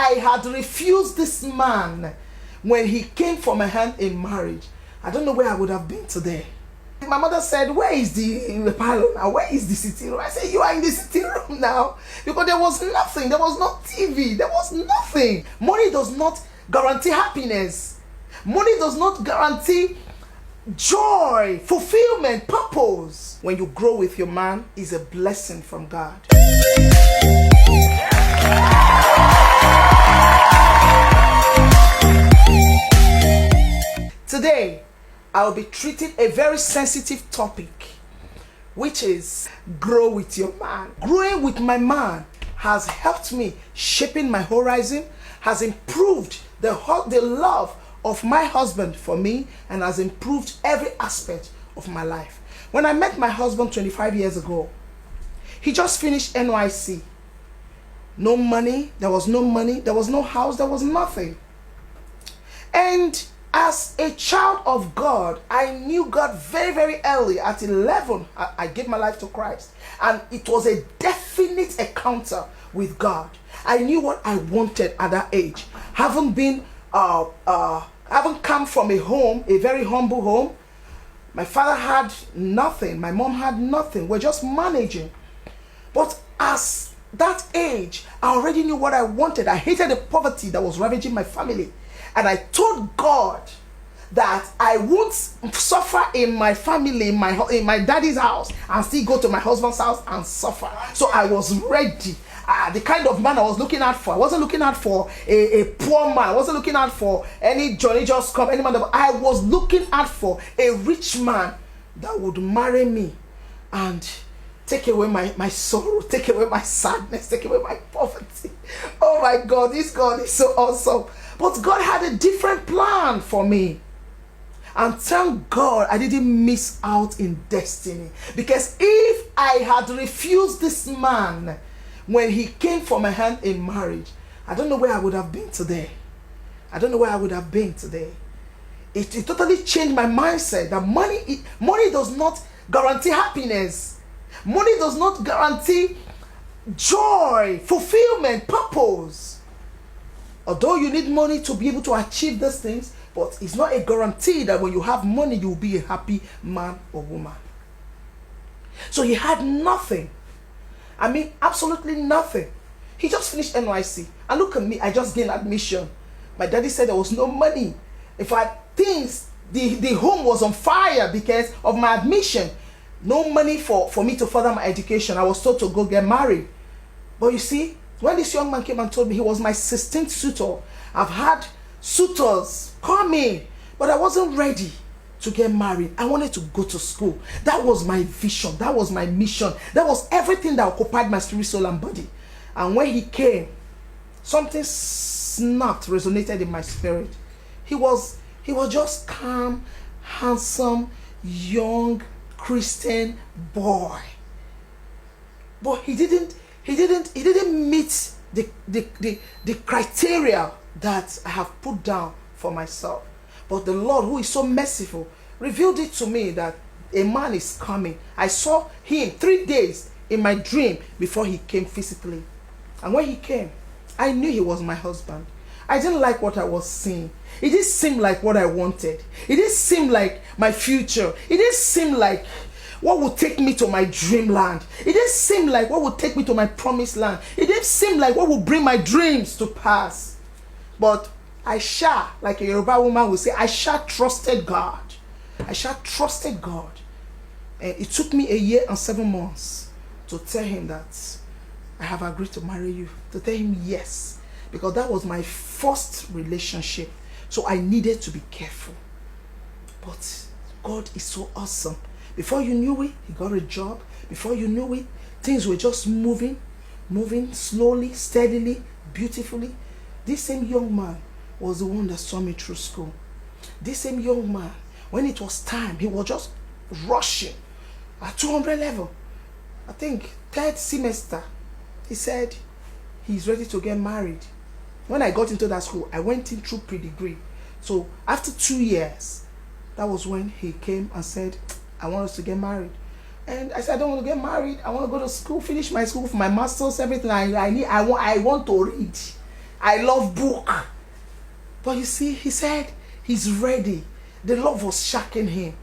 I had refused this man when he came for my hand in marriage, I don't know where I would have been today. My mother said, where is the parlor now? Where is the sitting room? I said, you are in the sitting room now. Because there was nothing. There was no TV. There was nothing. Money does not guarantee happiness. Money does not guarantee joy, fulfillment, purpose. When you grow with your man, is a blessing from God. Today, I'll be treating a very sensitive topic, which is grow with your man. Growing with my man has helped me shaping my horizon, has improved the love of my husband for me, and has improved every aspect of my life. When I met my husband 25 years ago, he just finished NYC. No money, there was no money, there was no house, there was nothing. And as a child of God, I knew God very, very early. At 11, I gave my life to Christ. And it was a definite encounter with God. I knew what I wanted at that age. Having come from a home, a very humble home. My father had nothing. My mom had nothing. We're just managing. But as that age, I already knew what I wanted. I hated the poverty that was ravaging my family. And I told God that I won't suffer in my family, in my daddy's house, and still go to my husband's house and suffer. So I was ready. The kind of man I was looking out for. I wasn't looking out for a poor man. I wasn't looking out for any Johnny just come, any man. I was looking out for a rich man that would marry me and take away my sorrow, take away my sadness, take away my poverty. Oh my God, this God is so awesome. But God had a different plan for me. And thank God I didn't miss out in destiny. Because if I had refused this man when he came for my hand in marriage, I don't know where I would have been today. I don't know where I would have been today. It totally changed my mindset that money does not guarantee happiness. Money does not guarantee joy, fulfillment, purpose. Although you need money to be able to achieve these things, but it's not a guarantee that when you have money, you'll be a happy man or woman. So he had nothing. I mean, absolutely nothing. He just finished NYC. And look at me, I just gained admission. My daddy said there was no money. In fact, the home was on fire because of my admission. No money for me to further my education. I was told to go get married. But you see, when this young man came and told me he was my 16th suitor, I've had suitors call me, but I wasn't ready to get married. I wanted to go to school. That was my vision. That was my mission. That was everything that occupied my spirit, soul, and body. And when he came, something snapped, resonated in my spirit. He was just calm, handsome, young Christian boy. But he didn't meet the criteria that I have put down for myself. But the Lord, who is so merciful, revealed it to me that a man is coming. I saw him 3 days in my dream before he came physically. And when he came, I knew he was my husband. I didn't like what I was seeing. It didn't seem like what I wanted. It didn't seem like my future. It didn't seem like what would take me to my dreamland. It didn't seem like what would take me to my promised land. It didn't seem like what would bring my dreams to pass. But Aisha, like a Yoruba woman would say, Aisha trusted God. Aisha trusted God. And it took me 1 year and 7 months to tell him that I have agreed to marry you. To tell him yes. Because that was my first relationship. So I needed to be careful. But God is so awesome. Before you knew it, he got a job. Before you knew it, things were just moving slowly, steadily, beautifully. This same young man was the one that saw me through school. This same young man, when it was time, he was just rushing at 200 level. I think 3rd semester, he said he's ready to get married. When I got into that school, I went in through pre-degree. So after 2 years, that was when he came and said, I want us to get married. And I said, I don't want to get married. I want to go to school, finish my school for my master's, everything I need. I want to read. I love book. But you see, he said he's ready. The love was shaking him.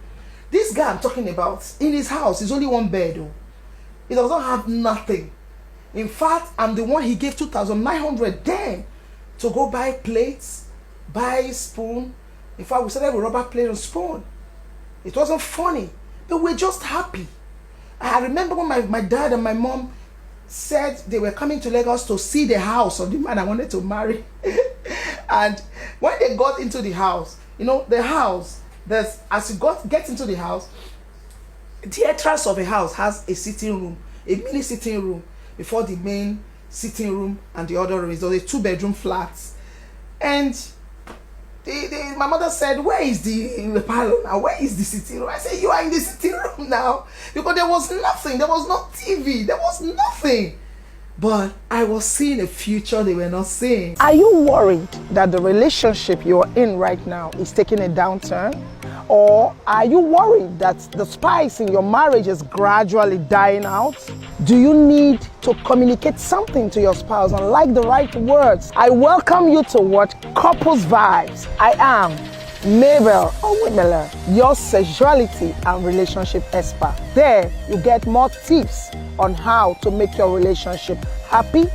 This guy I'm talking about, in his house, is only one bed. Oh. He does not have nothing. In fact, I'm the one he gave 2,900 then to go buy plates, buy spoon. In fact, we started with rubber plate and spoon. It wasn't funny, but we're just happy. I remember when my dad and my mom said they were coming to Lagos to see the house of the man I wanted to marry. And when they got into the house, you know, the house, as you get into the house, the entrance of a house has a sitting room, a mini sitting room before the main sitting room and the other room. It was a 2-bedroom flat. And my mother said, where is the parlor now? Where is the sitting room? I said, you are in the sitting room now. Because there was nothing. There was no TV. There was nothing. But I was seeing a future they were not seeing. Are you worried that the relationship you're in right now is taking a downturn? Or are you worried that the spice in your marriage is gradually dying out? Do you need to communicate something to your spouse and like the right words? I welcome you to watch Couples Vibes. I am Mabel Onwuemele, your sexuality and relationship expert. There, you get more tips on how to make your relationship happy,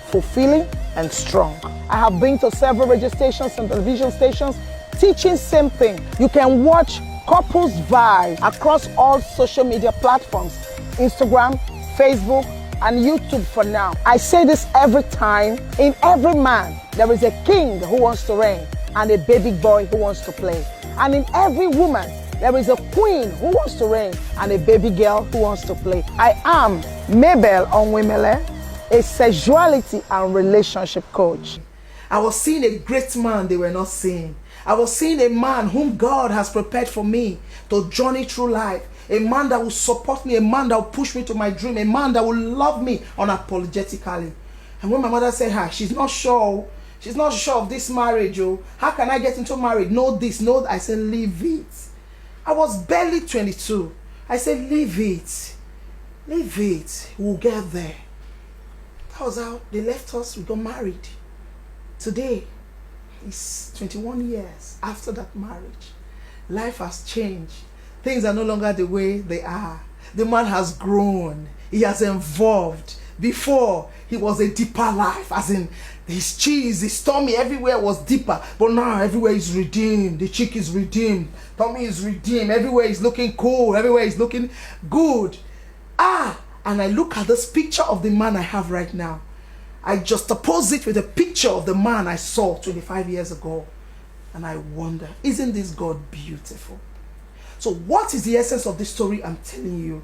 fulfilling, and strong. I have been to several radio stations and television stations teaching same thing. You can watch Couples Vibe across all social media platforms, Instagram, Facebook, and YouTube for now. I say this every time. In every man, there is a king who wants to reign and a baby boy who wants to play. And in every woman, there is a queen who wants to reign and a baby girl who wants to play. I am Mabel Onwuemele, a sexuality and relationship coach. I was seeing a great man they were not seeing. I was seeing a man whom God has prepared for me to journey through life. A man that will support me, a man that will push me to my dream, a man that will love me unapologetically. And when my mother said, she's not sure of this marriage, oh, how can I get into marriage? No this, no that. I said, leave it. I was barely 22. I said, leave it. Leave it. We'll get there. That was how they left us. We got married. Today, it's 21 years after that marriage. Life has changed. Things are no longer the way they are. The man has grown. He has evolved. Before, he was a deeper life, as in his cheese, his tummy, everywhere was deeper. But now, everywhere is redeemed. The cheek is redeemed. Tummy is redeemed. Everywhere is looking cool. Everywhere is looking good. And I look at this picture of the man I have right now. I juxtapose it with a picture of the man I saw 25 years ago. And I wonder, isn't this God beautiful? So what is the essence of this story I'm telling you?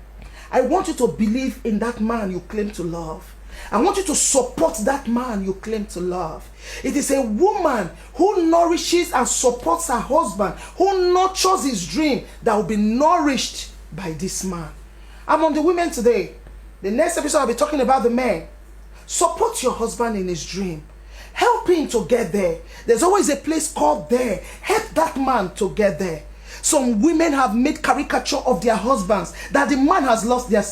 I want you to believe in that man you claim to love. I want you to support that man you claim to love. It is a woman who nourishes and supports her husband, who nurtures his dream, that will be nourished by this man. I'm on the women today. The next episode I'll be talking about the men. Support your husband in his dream. Help him to get there. There's always a place called there. Help that man to get there. Some women have made caricature of their husbands, that the men have lost their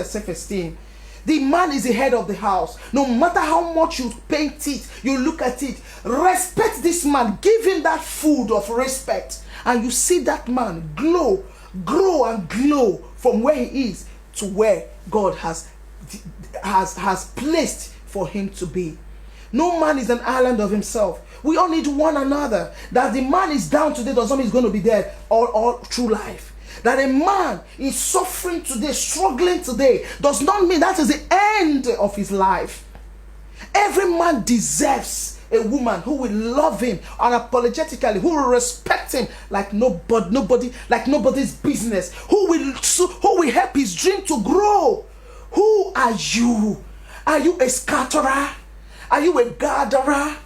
self-esteem. The man is the head of the house. No matter how much you paint it, you look at it, respect this man. Give him that food of respect. And you see that man grow and glow from where he is to where God has placed for him to be. No man is an island of himself. We all need one another. That the man is down today does not mean he's going to be there all through life. That a man is suffering today, struggling today, does not mean that is the end of his life. Every man deserves a woman who will love him unapologetically, who will respect him like nobody's business, who will help his dream to grow. Who are you? Are you a scatterer? Are you a gatherer?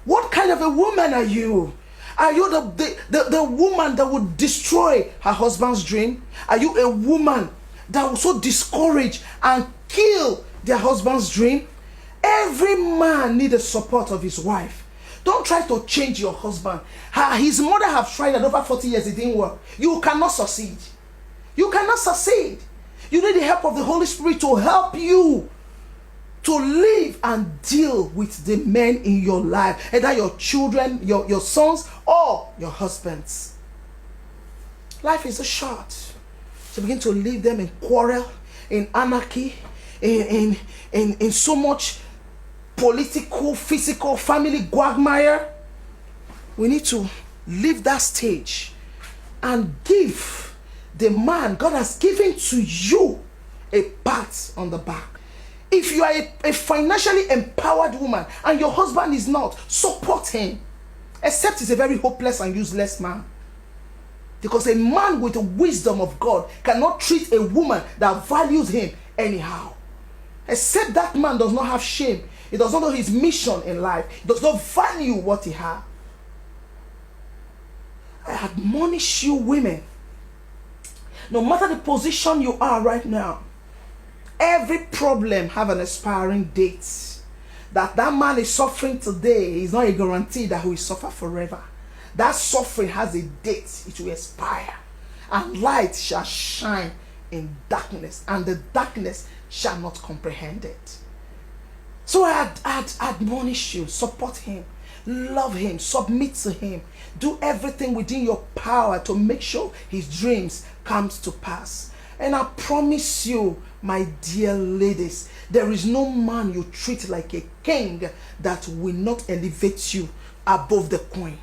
What kind of a woman are you? Are you the woman that would destroy her husband's dream? Are you a woman that will so discourage and kill their husband's dream? Every man needs the support of his wife. Don't try to change your husband. His mother have tried that over 40 years, it didn't work. You cannot succeed. You cannot succeed. You need the help of the Holy Spirit to help you to live and deal with the men in your life, either your children, your sons, or your husbands. Life is a short. So begin to leave them in quarrel, in anarchy, in so much political, physical, family quagmire. We need to leave that stage and give the man God has given to you a pat on the back. If you are a financially empowered woman and your husband is not, support him. Except he's a very hopeless and useless man. Because a man with the wisdom of God cannot treat a woman that values him anyhow. Except that man does not have shame. He does not know his mission in life. He does not value what he has. I admonish you women, no matter the position you are right now, every problem have an expiring date. That man is suffering today is not a guarantee that he will suffer forever. That suffering has a date. It will expire. And light shall shine in darkness, and the darkness shall not comprehend it. So I admonish you, support him, love him, submit to him. Do everything within your power to make sure his dreams comes to pass. And I promise you, my dear ladies, there is no man you treat like a king that will not elevate you above the queen.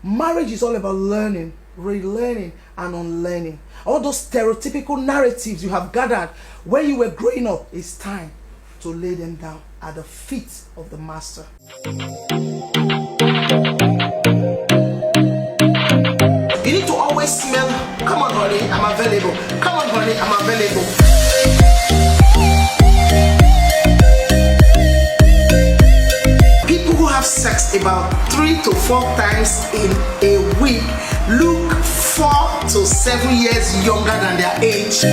Marriage is all about learning, relearning, and unlearning. All those stereotypical narratives you have gathered when you were growing up, it's time to lay them down at the feet of the master. You need to always smell, come on honey, I'm available. Come on honey, I'm available. People who have sex about 3 to 4 times in a week look 4 to 7 years younger than their age.